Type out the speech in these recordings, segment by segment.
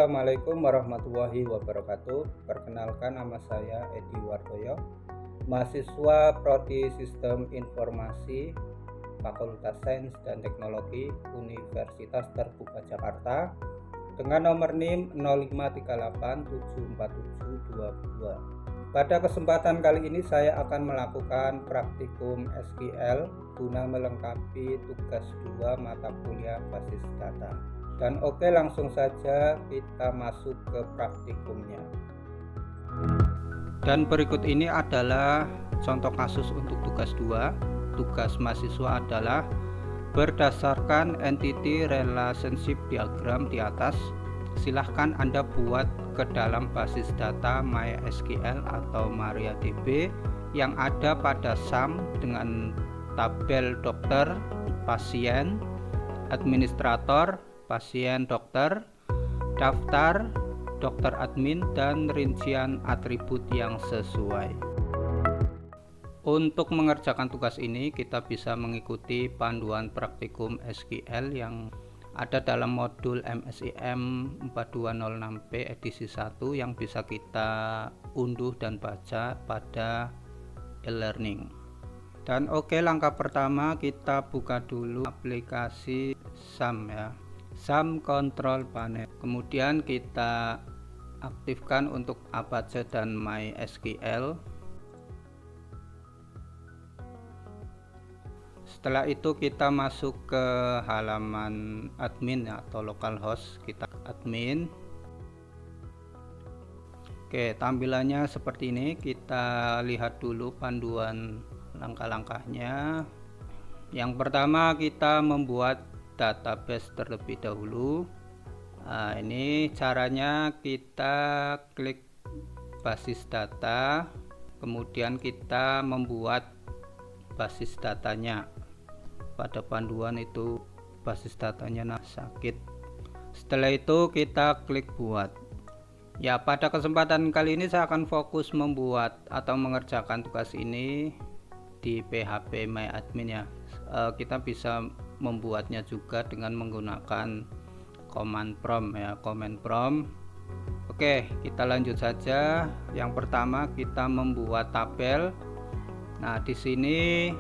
Assalamualaikum warahmatullahi wabarakatuh. Perkenalkan, nama saya Edi Wardoyo, mahasiswa Prodi Sistem Informasi Fakultas Sains dan Teknologi Universitas Terbuka Jakarta dengan nomor NIM 053874722. Pada kesempatan kali ini saya akan melakukan praktikum SQL guna melengkapi tugas 2 mata kuliah basis data. Dan oke, langsung saja kita masuk ke praktikumnya. Dan berikut ini adalah contoh kasus untuk tugas 2. Tugas mahasiswa adalah berdasarkan entity relationship diagram di atas, silahkan Anda buat ke dalam basis data MySQL atau MariaDB yang ada pada SAM dengan tabel dokter, pasien, administrator, pasien dokter, daftar, dokter admin, dan rincian atribut yang sesuai. Untuk mengerjakan tugas ini kita bisa mengikuti panduan praktikum SQL yang ada dalam modul MSIM 4206P edisi 1 yang bisa kita unduh dan baca pada e-learning. Dan oke, langkah pertama kita buka dulu aplikasi SAM ya. SAM Control Panel. Kemudian kita aktifkan untuk Apache dan MySQL. Setelah itu kita masuk ke halaman admin atau localhost, kita admin. Oke, tampilannya seperti ini. Kita lihat dulu panduan langkah-langkahnya. Yang pertama kita membuat database terlebih dahulu. Nah, ini caranya kita klik basis data, kemudian kita membuat basis datanya. Pada panduan itu basis datanya sakit. Setelah itu kita klik buat. Ya, pada kesempatan kali ini saya akan fokus membuat atau mengerjakan tugas ini di PHP MyAdmin ya. Kita bisa membuatnya juga dengan menggunakan command prompt ya, command prompt. Oke, kita lanjut saja. Yang pertama kita membuat tabel. Nah, di sini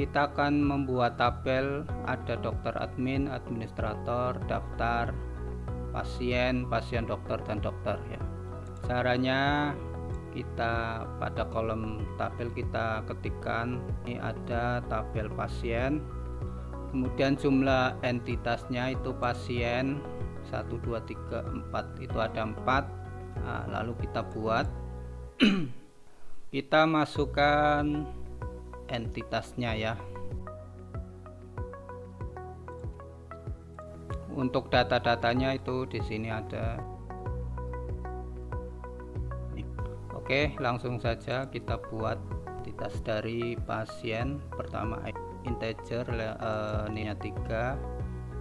kita akan membuat tabel, ada dokter admin, administrator, daftar, pasien, pasien dokter, dan dokter ya. Caranya kita pada kolom tabel kita ketikkan ini ada tabel pasien, kemudian jumlah entitasnya itu pasien 1 2 3 4, itu ada 4. Nah, lalu kita buat kita masukkan entitasnya ya. Untuk data-datanya itu di sini ada. Oke, langsung saja kita buat entitas dari pasien. Pertama integer nilainya 3,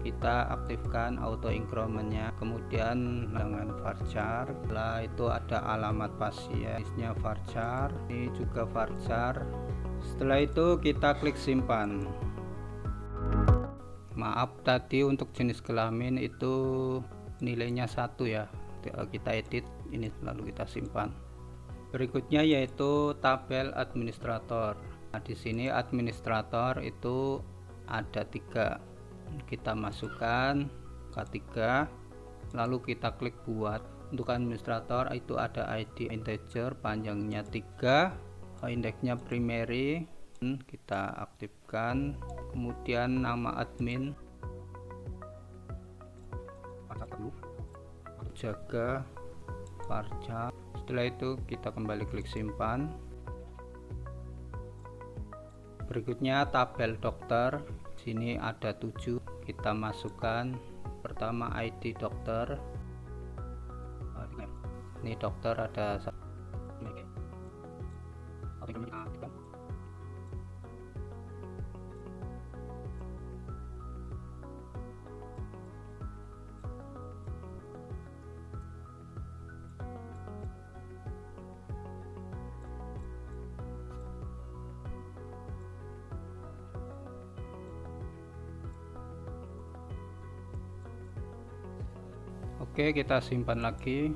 kita aktifkan auto incrementnya, kemudian dengan varchar. Setelah itu ada alamat pasien, isinya varchar, ini juga varchar. Setelah itu kita klik simpan. Maaf, tadi untuk jenis kelamin itu nilainya 1 ya, kita edit ini lalu kita simpan. Berikutnya yaitu tabel administrator. Nah, di sini administrator itu ada 3. Kita masukkan K3, lalu kita klik buat. Untuk administrator itu ada ID integer panjangnya 3, indeksnya primary, kita aktifkan. Kemudian nama admin jaga varchar. Setelah itu kita kembali klik simpan. Berikutnya tabel dokter. Sini ada 7, kita masukkan. Pertama ID dokter. Ini dokter ada 1. Oke, kita simpan lagi.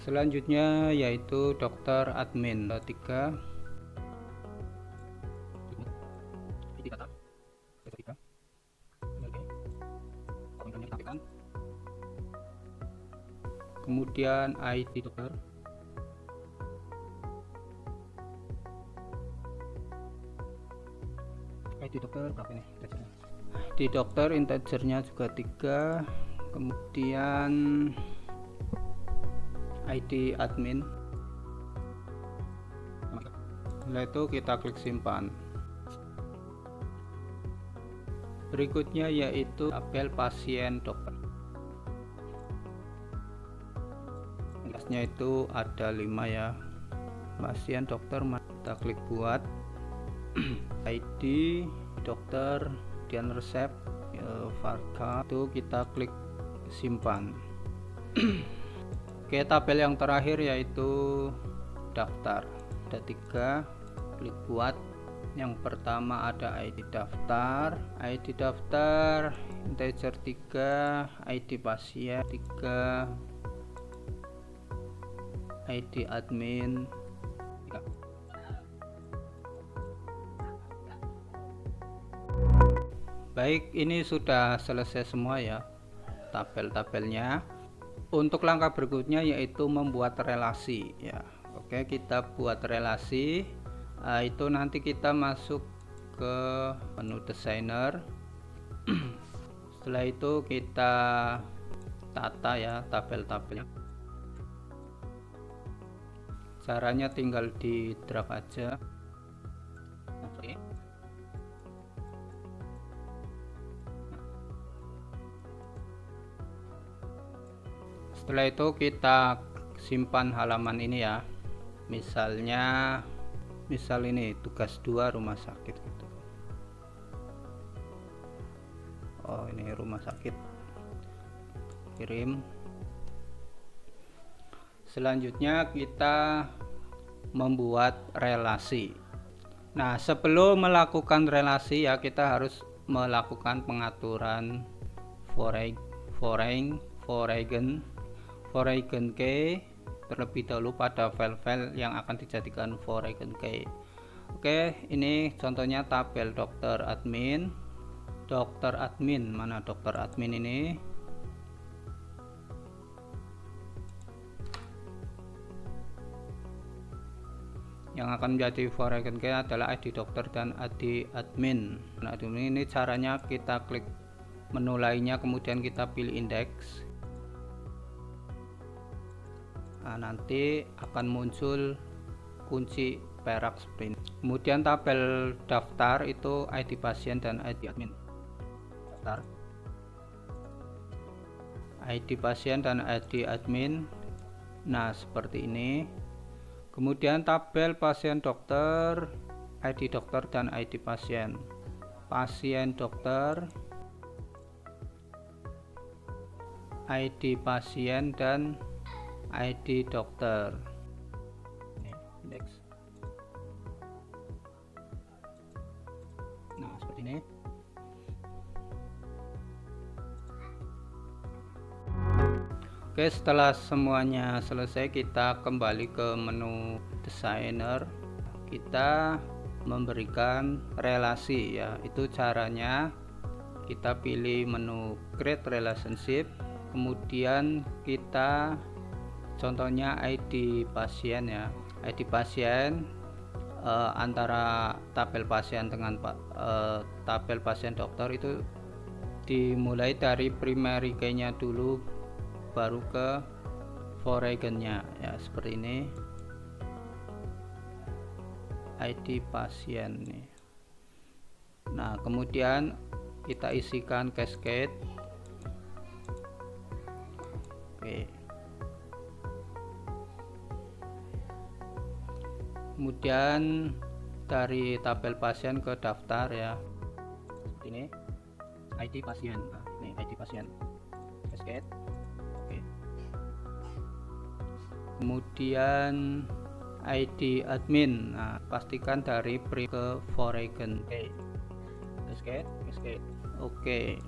Selanjutnya yaitu dokter admin 3. Kemudian ID dokter, berapa ini? ID dokter integernya juga 3. Kemudian ID admin. Setelah itu kita klik simpan. Berikutnya yaitu tabel pasien dokter. Tugasnya itu ada 5 ya. Pasien dokter, kita klik buat. ID dokter, kemudian resep, Varka, itu kita klik simpan. Oke, tabel yang terakhir yaitu daftar, ada 3, klik buat. Yang pertama ada ID daftar, integer 3, ID pasien 3, ID admin 3. Baik, ini sudah selesai semua ya tabel-tabelnya. Untuk langkah berikutnya yaitu membuat relasi ya. Oke, kita buat relasi. Itu nanti kita masuk ke menu designer. Setelah itu kita tata ya tabel-tabelnya. Caranya tinggal di drag aja. Setelah itu kita simpan halaman ini ya. Misal ini tugas 2 rumah sakit gitu. Oh, ini rumah sakit. Kirim. Selanjutnya kita membuat relasi. Nah, sebelum melakukan relasi ya kita harus melakukan pengaturan foreign key terlebih dahulu pada file-file yang akan dijadikan foreign key. Oke, ini contohnya tabel dokter admin. Mana dokter admin ini? Yang akan menjadi foreign key adalah ID dokter dan ID admin. Nah, ini caranya kita klik menu lainnya, kemudian kita pilih indeks. Nah, nanti akan muncul kunci perak seperti ini. Kemudian tabel daftar itu ID pasien dan ID admin. Daftar, ID pasien dan ID admin. Nah, seperti ini. Kemudian tabel pasien dokter, ID dokter dan ID pasien. Pasien dokter, ID pasien dan ID dokter. Indeks. Nah, seperti ini. Oke, setelah semuanya selesai kita kembali ke menu designer. Kita memberikan relasi ya. Itu caranya kita pilih menu create relationship, kemudian kita contohnya ID pasien ya. ID pasien antara tabel pasien dengan tabel pasien dokter itu dimulai dari primary key-nya dulu baru ke foreign-nya ya, seperti ini. ID pasien nih. Nah, kemudian kita isikan cascade. Oke. Kemudian dari tabel pasien ke daftar ya, seperti ini. ID pasien. Nah, ini ID pasien. Cascade. Oke. Kemudian ID admin. Nah, pastikan dari pre ke foreign key. Cascade. Oke.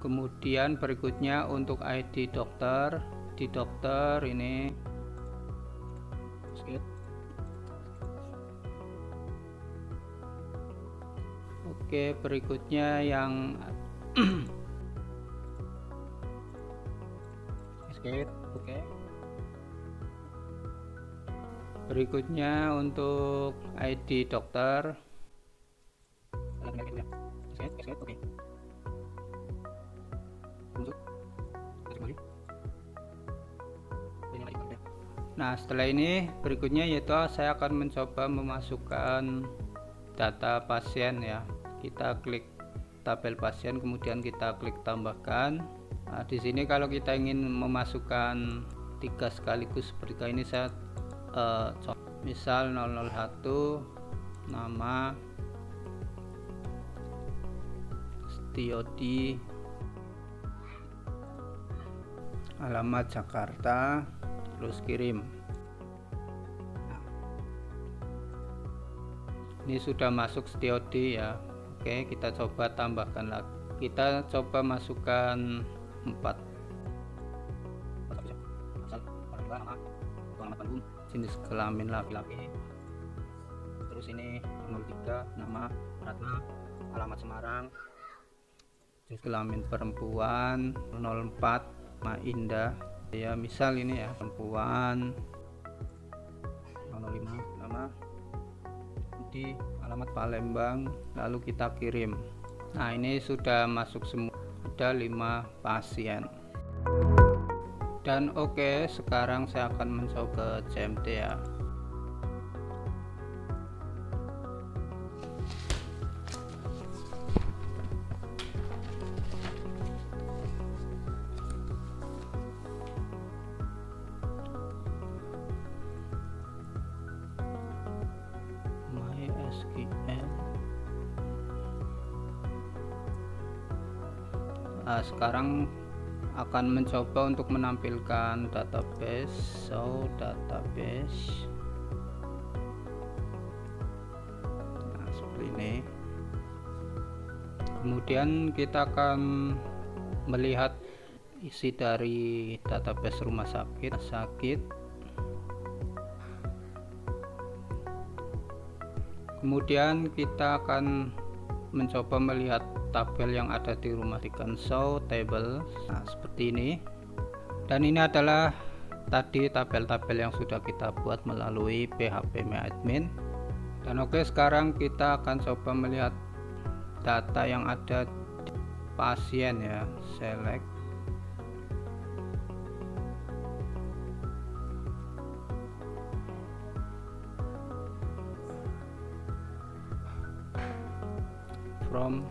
Kemudian berikutnya untuk ID dokter, di dokter ini oke, berikutnya yang oke. Berikutnya untuk ID dokter. Oke. Nah, setelah ini berikutnya yaitu saya akan mencoba memasukkan data pasien ya. Kita klik tabel pasien, kemudian kita klik tambahkan. Nah, di sini kalau kita ingin memasukkan 3 sekaligus seperti ini, saya misal 001 nama Setiodi, alamat Jakarta, terus kirim. Ini sudah masuk Setiodi ya. Oke, kita coba tambahkan lagi. Kita coba masukkan 4. Jenis kelamin laki-laki. Terus ini 03 nama Ratna, alamat Semarang. Jenis kelamin perempuan. 04 nama Indah. Ya, misal ini ya, perempuan. 05 nama di alamat Palembang, lalu kita kirim. Nah, ini sudah masuk semua, ada 5 pasien. Dan oke, sekarang saya akan mencoba CMT ya. MySQL. Nah, sekarang akan mencoba untuk menampilkan database. Database. Nah, seperti ini. Kemudian kita akan melihat isi dari database rumah sakit. Kemudian kita akan mencoba melihat tabel yang ada di rumah sakit, show table. Nah, seperti ini. Dan ini adalah tadi tabel-tabel yang sudah kita buat melalui PHP MyAdmin. Dan oke, sekarang kita akan coba melihat data yang ada di pasien ya. Select. From.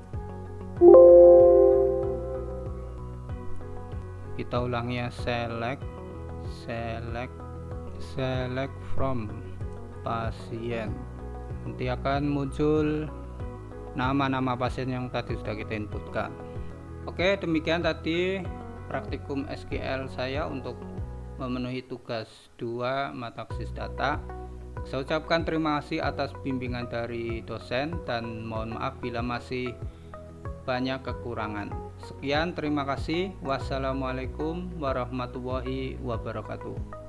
Kita ulangi ya, select from pasien. Nanti akan muncul nama-nama pasien yang tadi sudah kita inputkan. Oke, demikian tadi praktikum SQL saya untuk memenuhi tugas 2 mata akses data. Saya ucapkan terima kasih atas bimbingan dari dosen dan mohon maaf bila masih banyak kekurangan. Sekian, terima kasih. Wassalamualaikum warahmatullahi wabarakatuh.